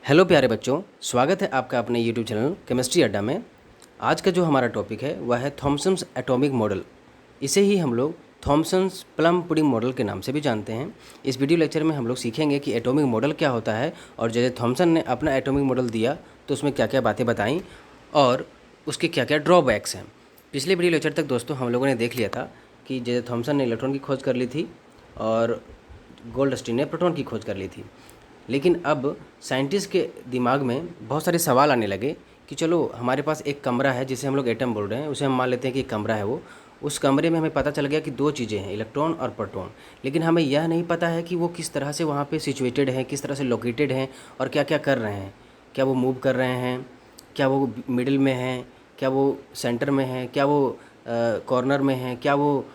Hello प्यारे बच्चों, स्वागत है आपका अपने यूट्यूब चैनल केमिस्ट्री अड्डा में। आज का जो हमारा टॉपिक है वह है थॉमसन्स एटॉमिक मॉडल। इसे ही हम लोग थॉमसन्स प्लम पुडिंग मॉडल के नाम से भी जानते हैं। इस वीडियो लेक्चर में हम लोग सीखेंगे कि एटॉमिक मॉडल क्या होता है और जैसे थॉमसन ने अपना एटॉमिक मॉडल दिया तो उसमें क्या क्या बातें बताई और उसके क्या क्या ड्रॉबैक्स हैं। पिछले वीडियो लेक्चर तक दोस्तों हम लोगों ने देख लिया था कि जैसे थॉमसन ने इलेक्ट्रॉन की खोज कर ली थी और गोल्डस्टीन ने प्रोटॉन की खोज कर ली थी। लेकिन अब साइंटिस्ट के दिमाग में बहुत सारे सवाल आने लगे कि चलो हमारे पास एक कमरा है जिसे हम लोग एटम बोल रहे हैं, उसे हम मान लेते हैं कि एक कमरा है वो। उस कमरे में हमें पता चल गया कि दो चीज़ें हैं, इलेक्ट्रॉन और प्रोटॉन। लेकिन हमें यह नहीं पता है कि वो किस तरह से वहाँ पे सिचुएटेड हैं, किस तरह से लोकेटेड हैं और क्या क्या कर रहे हैं। क्या वो मूव कर रहे हैं, क्या वो मिडिल में हैं, क्या वो सेंटर में हैं, क्या वो कॉर्नर में हैं, क्या वो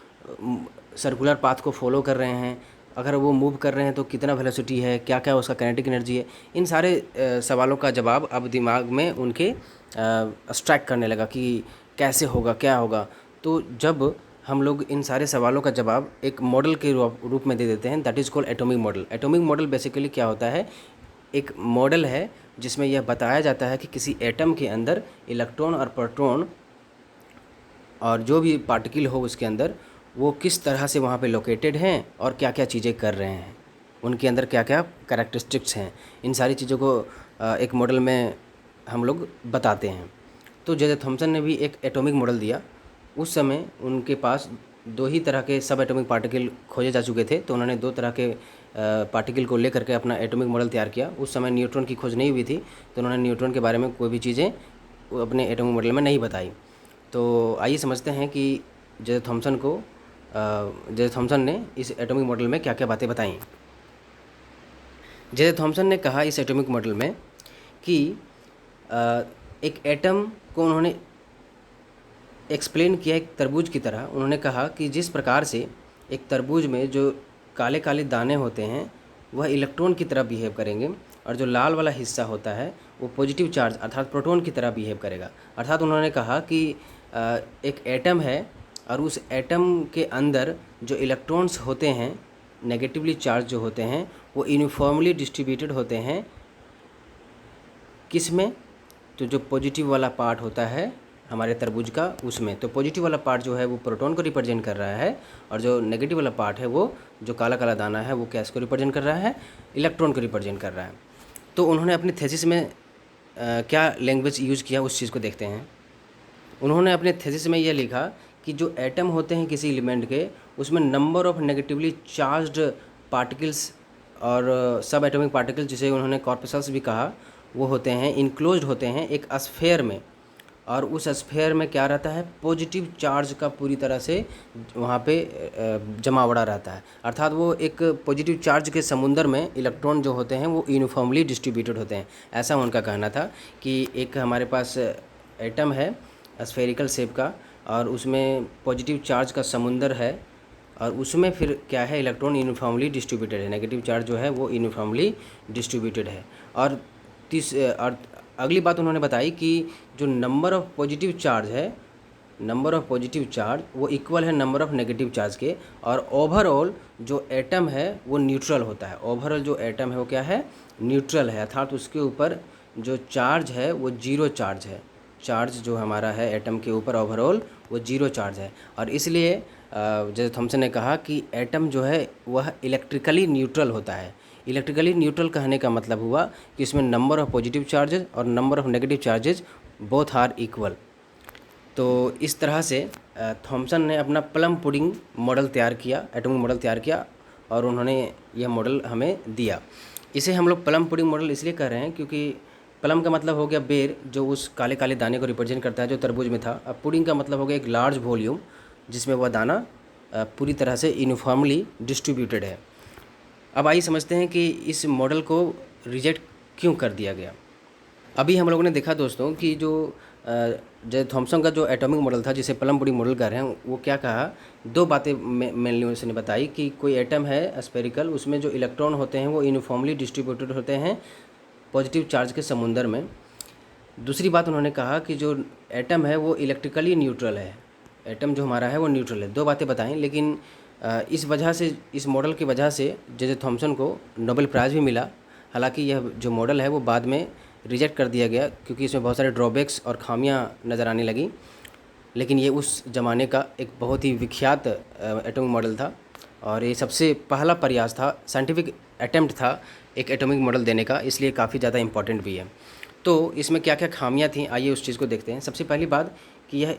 सर्कुलर पाथ को फॉलो कर रहे हैं। अगर वो मूव कर रहे हैं तो कितना वेलोसिटी है, क्या क्या उसका काइनेटिक एनर्जी है। इन सारे सवालों का जवाब अब दिमाग में उनके अब्स्ट्रैक्ट करने लगा कि कैसे होगा, क्या होगा। तो जब हम लोग इन सारे सवालों का जवाब एक मॉडल के रूप में दे देते हैं, that is called atomic model. Atomic model basically क्या होता है, एक मॉडल है जिसमें यह बताया जाता है कि किसी एटम के अंदर इलेक्ट्रॉन और प्रोटॉन और जो भी पार्टिकल हो उसके अंदर वो किस तरह से वहाँ पे लोकेटेड हैं और क्या क्या चीज़ें कर रहे हैं, उनके अंदर क्या क्या कैरेक्टरिस्टिक्स हैं। इन सारी चीज़ों को एक मॉडल में हम लोग बताते हैं। तो जैसे थॉमसन ने भी एक एटॉमिक मॉडल दिया। उस समय उनके पास दो ही तरह के सब एटॉमिक पार्टिकल खोजे जा चुके थे, तो उन्होंने दो तरह के पार्टिकल को लेकर के अपना एटॉमिक मॉडल तैयार किया। उस समय न्यूट्रॉन की खोज नहीं हुई थी, तो उन्होंने न्यूट्रॉन के बारे में कोई भी चीज़ें अपने एटॉमिक मॉडल में नहीं बताई। तो आइए समझते हैं कि जे थॉमसन ने इस एटॉमिक मॉडल में क्या क्या बातें बताई। जे थॉमसन ने कहा इस एटॉमिक मॉडल में कि एक एटम को उन्होंने एक्सप्लेन किया एक तरबूज की तरह। उन्होंने कहा कि जिस प्रकार से एक तरबूज में जो काले काले दाने होते हैं वह इलेक्ट्रॉन की तरह बिहेव करेंगे और जो लाल वाला हिस्सा होता है वो पॉजिटिव चार्ज अर्थात प्रोटॉन की तरह बिहेव करेगा। अर्थात उन्होंने कहा कि एक एटम है और उस एटम के अंदर जो इलेक्ट्रॉन्स होते हैं, नेगेटिवली चार्ज जो होते हैं, वो यूनिफॉर्मली डिस्ट्रीब्यूटेड होते हैं। किस में? तो जो पॉजिटिव वाला पार्ट होता है हमारे तरबूज का उसमें। तो पॉजिटिव वाला पार्ट जो है वो प्रोटॉन को रिप्रेजेंट कर रहा है और जो नेगेटिव वाला पार्ट है वो जो काला काला दाना है वो गैस को रिप्रेजेंट कर रहा है, इलेक्ट्रॉन को रिप्रेजेंट कर रहा है। तो उन्होंने अपनी थीसिस में क्या लैंग्वेज यूज़ किया उस चीज़ को देखते हैं। उन्होंने अपने थीसिस में यह लिखा कि जो एटम होते हैं किसी एलिमेंट के, उसमें number of negatively charged particles और सब एटॉमिक पार्टिकल्स, जिसे उन्होंने कॉर्पस्कल्स भी कहा, वो होते हैं इनक्लोज्ड होते हैं एक स्फीयर में। और उस स्फीयर में क्या रहता है, पॉजिटिव चार्ज का पूरी तरह से वहाँ पे जमावड़ा रहता है। अर्थात वो एक पॉजिटिव चार्ज के समुंदर में इलेक्ट्रॉन जो होते हैं वो यूनिफॉर्मली डिस्ट्रीब्यूटेड होते हैं। ऐसा उनका कहना था कि एक हमारे पास एटम है स्फेरिकल शेप का और उसमें पॉजिटिव चार्ज का समुंदर है और उसमें फिर क्या है, इलेक्ट्रॉन यूनिफॉर्मली डिस्ट्रीब्यूटेड है, नेगेटिव चार्ज जो है वो यूनिफॉर्मली डिस्ट्रीब्यूटेड है। और अगली बात उन्होंने बताई कि जो नंबर ऑफ़ पॉजिटिव चार्ज है, नंबर ऑफ़ पॉजिटिव चार्ज वो इक्वल है नंबर ऑफ़ नेगेटिव चार्ज के। और ओवरऑल जो एटम है वो न्यूट्रल होता है। ओवरऑल जो एटम है वो क्या है, न्यूट्रल है, अर्थात उसके ऊपर जो चार्ज है वो जीरो चार्ज है। चार्ज जो हमारा है एटम के ऊपर ओवरऑल वो जीरो चार्ज है। और इसलिए जैसे थॉमसन ने कहा कि एटम जो है वह इलेक्ट्रिकली न्यूट्रल होता है। इलेक्ट्रिकली न्यूट्रल कहने का मतलब हुआ कि इसमें नंबर ऑफ़ पॉजिटिव चार्जेज और number of negative charges both are equal. तो इस तरह से थॉमसन ने अपना प्लम पुडिंग मॉडल तैयार किया, एटॉमिक मॉडल तैयार किया और उन्होंने यह मॉडल हमें दिया। इसे हम लोग प्लम पुडिंग मॉडल इसलिए कह रहे हैं क्योंकि प्लम का मतलब हो गया बेर, जो उस काले काले दाने को रिप्रेजेंट करता है जो तरबूज में था। अब पुडिंग का मतलब हो गया एक लार्ज वॉल्यूम जिसमें वह दाना पूरी तरह से यूनिफॉर्मली डिस्ट्रीब्यूटेड है। अब आइए समझते हैं कि इस मॉडल को रिजेक्ट क्यों कर दिया गया। अभी हम लोगों ने देखा दोस्तों कि जो थॉमसन का जो एटॉमिक मॉडल था जिसे प्लम पुडिंग मॉडल कह रहे हैं, वो क्या कहा, दो बातें मेनली उसने बताई कि कोई एटम है स्फेरिकल, उसमें जो इलेक्ट्रॉन होते हैं वो यूनिफॉर्मली डिस्ट्रीब्यूटेड होते हैं पॉजिटिव चार्ज के समुंदर में। दूसरी बात उन्होंने कहा कि जो एटम है वो इलेक्ट्रिकली न्यूट्रल है, एटम जो हमारा है वो न्यूट्रल है। दो बातें बताएं, लेकिन इस वजह से, इस मॉडल की वजह से जे थॉमसन को नोबेल प्राइज़ भी मिला। हालांकि यह जो मॉडल है वो बाद में रिजेक्ट कर दिया गया क्योंकि इसमें बहुत सारे ड्रॉबैक्स और खामियां नज़र आने लगी। लेकिन ये उस ज़माने का एक बहुत ही विख्यात एटॉमिक मॉडल था और ये सबसे पहला प्रयास था, साइंटिफिक अटेम्प्ट था एक एटॉमिक मॉडल देने का, इसलिए काफ़ी ज़्यादा इम्पॉर्टेंट भी है। तो इसमें क्या क्या खामियां थी, आइए उस चीज़ को देखते हैं। सबसे पहली बात कि यह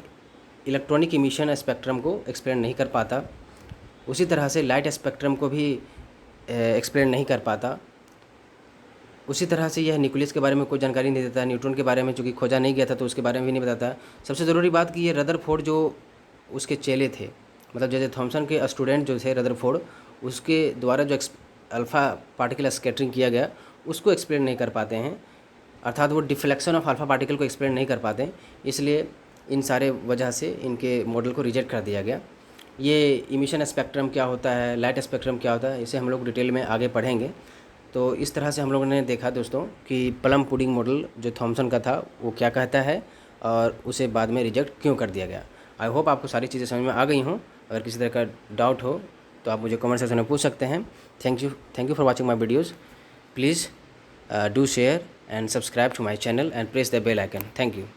इलेक्ट्रॉनिक इमिशन स्पेक्ट्रम को एक्सप्लेन नहीं कर पाता, उसी तरह से लाइट स्पेक्ट्रम को भी एक्सप्लेन नहीं कर पाता, उसी तरह से यह न्यूक्लियस के बारे में कोई जानकारी नहीं देता, न्यूट्रॉन के बारे में चूँकि खोजा नहीं गया था तो उसके बारे में भी नहीं बताता। सबसे ज़रूरी बात कि ये रदरफोर्ड जो उसके चेले थे, मतलब जैसे थॉमसन के स्टूडेंट जो थे रदरफोर्ड, उसके द्वारा जो अल्फ़ा पार्टिकल स्कैटरिंग किया गया उसको एक्सप्लेन नहीं कर पाते हैं, अर्थात वो डिफ्लेक्शन ऑफ अल्फ़ा पार्टिकल को एक्सप्लेन नहीं कर पाते, इसलिए इन सारे वजह से इनके मॉडल को रिजेक्ट कर दिया गया। ये इमिशन स्पेक्ट्रम क्या होता है, लाइट स्पेक्ट्रम क्या होता है, इसे हम लोग डिटेल में आगे पढ़ेंगे। तो इस तरह से हम लोगों ने देखा दोस्तों कि प्लम पुडिंग मॉडल जो थॉमसन का था वो क्या कहता है और उसे बाद में रिजेक्ट क्यों कर दिया गया। आई होप आपको सारी चीज़ें समझ में आ गई हों। अगर किसी तरह का डाउट हो तो आप मुझे कमेंट सेक्शन में पूछ सकते हैं। Thank you for watching my videos. Please do share and subscribe to my channel and press the bell icon. Thank you.